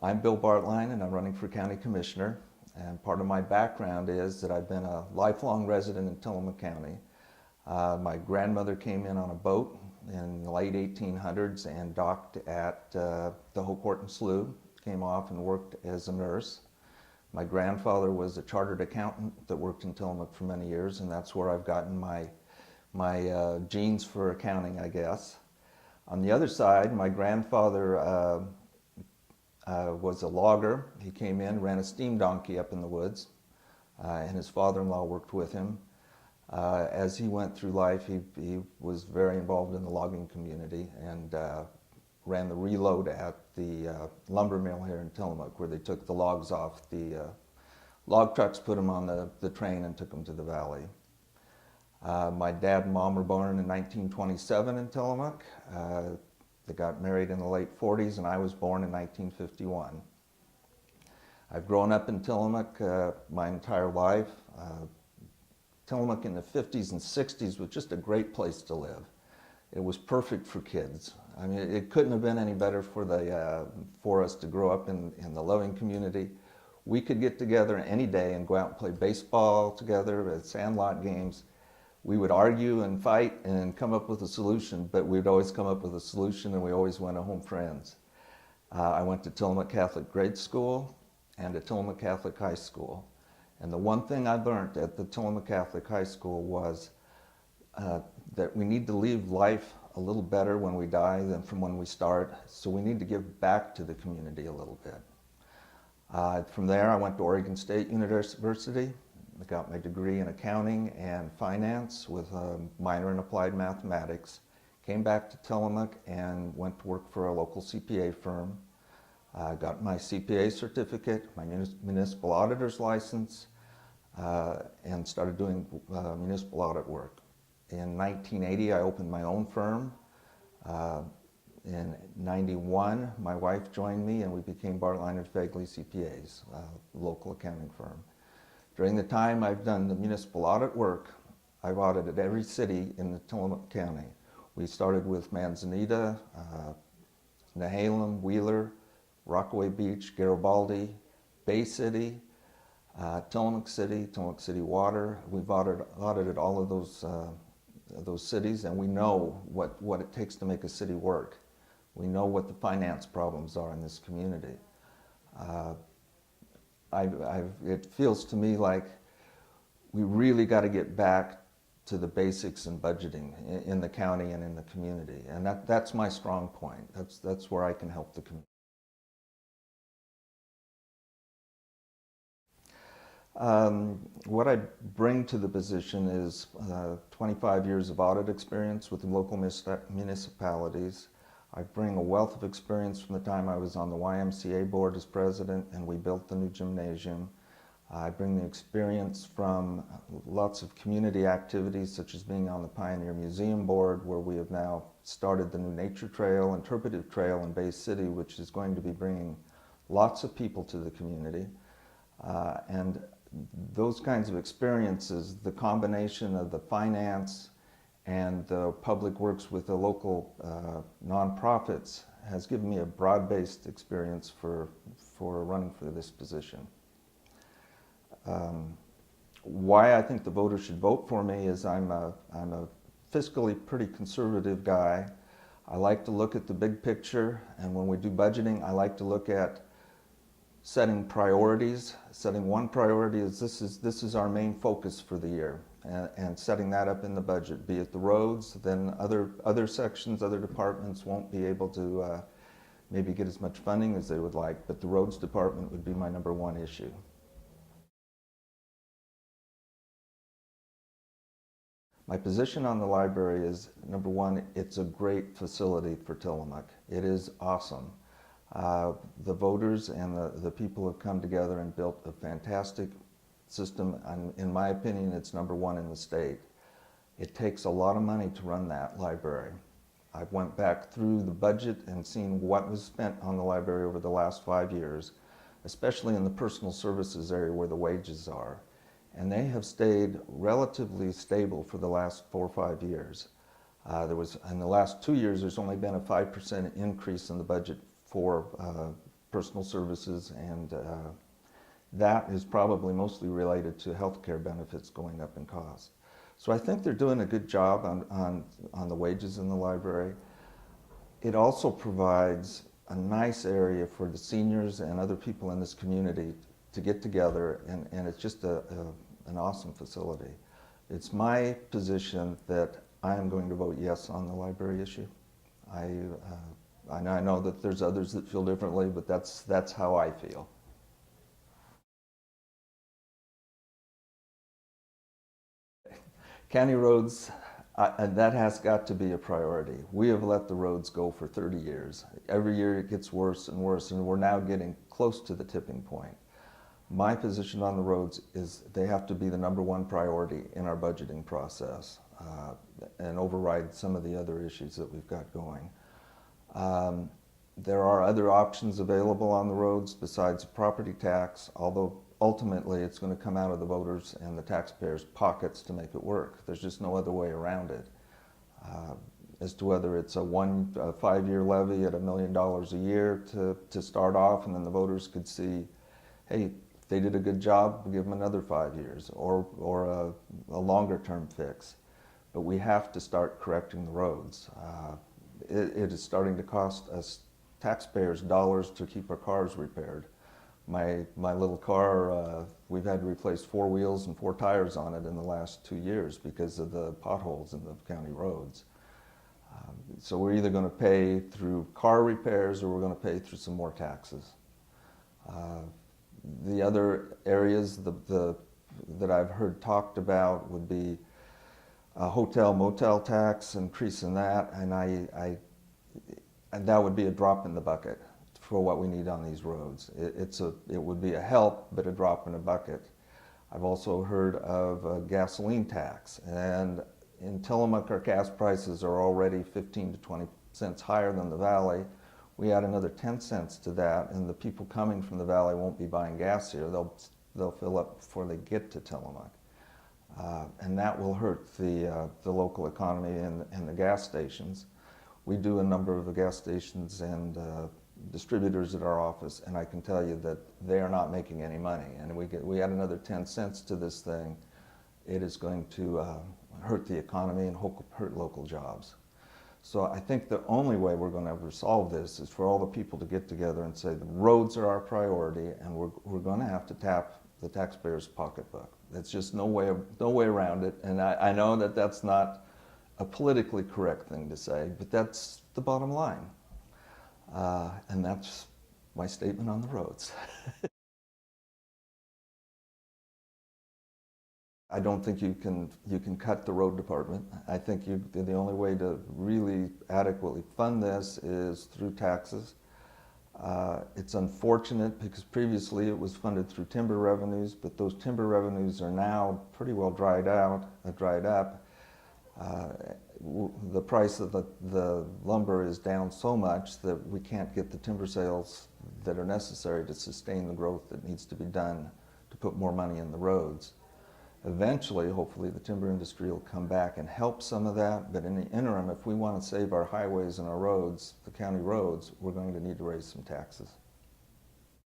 I'm Bill Baertlein and I'm running for County Commissioner. And part of my background is that I've been a lifelong resident in Tillamook County. My grandmother came in on a boat in the late 1800s and docked at the Hocourt Slough, came off and worked as a nurse. My grandfather was a chartered accountant that worked in Tillamook for many years, and that's where I've gotten my genes for accounting, I guess. On the other side, my grandfather was a logger. He came in, ran a steam donkey up in the woods, and his father-in-law worked with him. As he went through life, he was very involved in the logging community and ran the reload at the lumber mill here in Tillamook, where they took the logs off the log trucks, put them on the train, and took them to the valley. My dad and mom were born in 1927 in Tillamook. They got married in the late 40s, and I was born in 1951. I've grown up in Tillamook my entire life. Tillamook in the 50s and 60s was just a great place to live. It was perfect for kids. I mean, it couldn't have been any better for us to grow up in the loving community. We could get together any day and go out and play baseball together at sandlot games. We would argue and fight and come up with a solution, but we'd always come up with a solution, and we always went home friends. I went to Tillamook Catholic Grade School and to Tillamook Catholic High School. And the one thing I learned at the Tillamook Catholic High School was that we need to leave life a little better when we die than from when we start, so we need to give back to the community a little bit. From there, I went to Oregon State University. I got my degree in accounting and finance with a minor in applied mathematics. Came back to Tillamook and went to work for a local CPA firm. Got my CPA certificate, my municipal auditor's license, and started doing municipal audit work. In 1980, I opened my own firm. In 91, my wife joined me and we became Baertlein and Fegley CPAs, a local accounting firm. During the time I've done the municipal audit work, I've audited every city in the Tillamook County. We started with Manzanita, Nehalem, Wheeler, Rockaway Beach, Garibaldi, Bay City, Tillamook City Water. We've audited all of those cities, and we know what it takes to make a city work. We know what the finance problems are in this community. It feels to me like we really got to get back to the basics in budgeting in the county and in the community, and that's my strong point. That's where I can help the community. What I bring to the position is 25 years of audit experience with the local municipalities. I bring a wealth of experience from the time I was on the YMCA board as president and we built the new gymnasium. I bring the experience from lots of community activities, such as being on the Pioneer Museum board, where we have now started the new nature trail, interpretive trail in Bay City, which is going to be bringing lots of people to the community. And those kinds of experiences, the combination of the finance and the public works with the local nonprofits, has given me a broad-based experience for running for this position. Why I think the voters should vote for me is I'm a fiscally pretty conservative guy. I like to look at the big picture, and when we do budgeting, I like to look at setting priorities. Setting one priority is this is our main focus for the year, and setting that up in the budget, be it the roads, then other sections, other departments won't be able to maybe get as much funding as they would like, but the roads department would be my number one issue. My position on the library is, number one, it's a great facility for Tillamook. It is awesome. The voters and the people have come together and built a fantastic system, and in my opinion, it's number one in the state. It takes a lot of money to run that library. I went back through the budget and seen what was spent on the library over the last 5 years, especially in the personal services area where the wages are. And they have stayed relatively stable for the last 4 or 5 years. In the last 2 years, there's only been a 5% increase in the budget for personal services, and that is probably mostly related to healthcare benefits going up in cost. So I think they're doing a good job on the wages in the library. It also provides a nice area for the seniors and other people in this community to get together, and it's just an awesome facility. It's my position that I am going to vote yes on the library issue. I know that there's others that feel differently, but that's how I feel. County roads, and that has got to be a priority. We have let the roads go for 30 years. Every year it gets worse and worse, and we're now getting close to the tipping point. My position on the roads is they have to be the #1 priority in our budgeting process and override some of the other issues that we've got going. There are other options available on the roads besides property tax, although ultimately it's going to come out of the voters and the taxpayers' pockets to make it work. There's just no other way around it. As to whether it's a 5-year levy at $1 million a year to start off, and then the voters could see, hey, if they did a good job, we'll give them another 5 years, or a longer term fix. But we have to start correcting the roads. It is starting to cost us taxpayers dollars to keep our cars repaired. My little car, we've had to replace 4 wheels and 4 tires on it in the last 2 years because of the potholes in the county roads. So we're either going to pay through car repairs or we're going to pay through some more taxes. The other areas that I've heard talked about would be a hotel motel tax, increasing that, and that would be a drop in the bucket for what we need on these roads. It would be a help, but a drop in a bucket. I've also heard of a gasoline tax, and in Tillamook our gas prices are already 15 to 20 cents higher than the valley. We add another 10 cents to that, and the people coming from the valley won't be buying gas here. They'll fill up before they get to Tillamook. And that will hurt the local economy and the gas stations. We do a number of the gas stations and distributors at our office, and I can tell you that they are not making any money. And we add another 10 cents to this thing, it is going to hurt the economy and hurt local jobs. So I think the only way we're going to resolve this is for all the people to get together and say the roads are our priority, and we're going to have to tap the taxpayer's pocketbook. There's just no way around it. And I know that that's not a politically correct thing to say, but that's the bottom line. And that's my statement on the roads. I don't think you can cut the road department. I think the only way to really adequately fund this is through taxes. It's unfortunate because previously it was funded through timber revenues, but those timber revenues are now pretty well dried up. The price of the lumber is down so much that we can't get the timber sales that are necessary to sustain the growth that needs to be done to put more money in the roads. Eventually, hopefully, the timber industry will come back and help some of that, but in the interim, if we want to save our highways and our roads, the county roads, we're going to need to raise some taxes.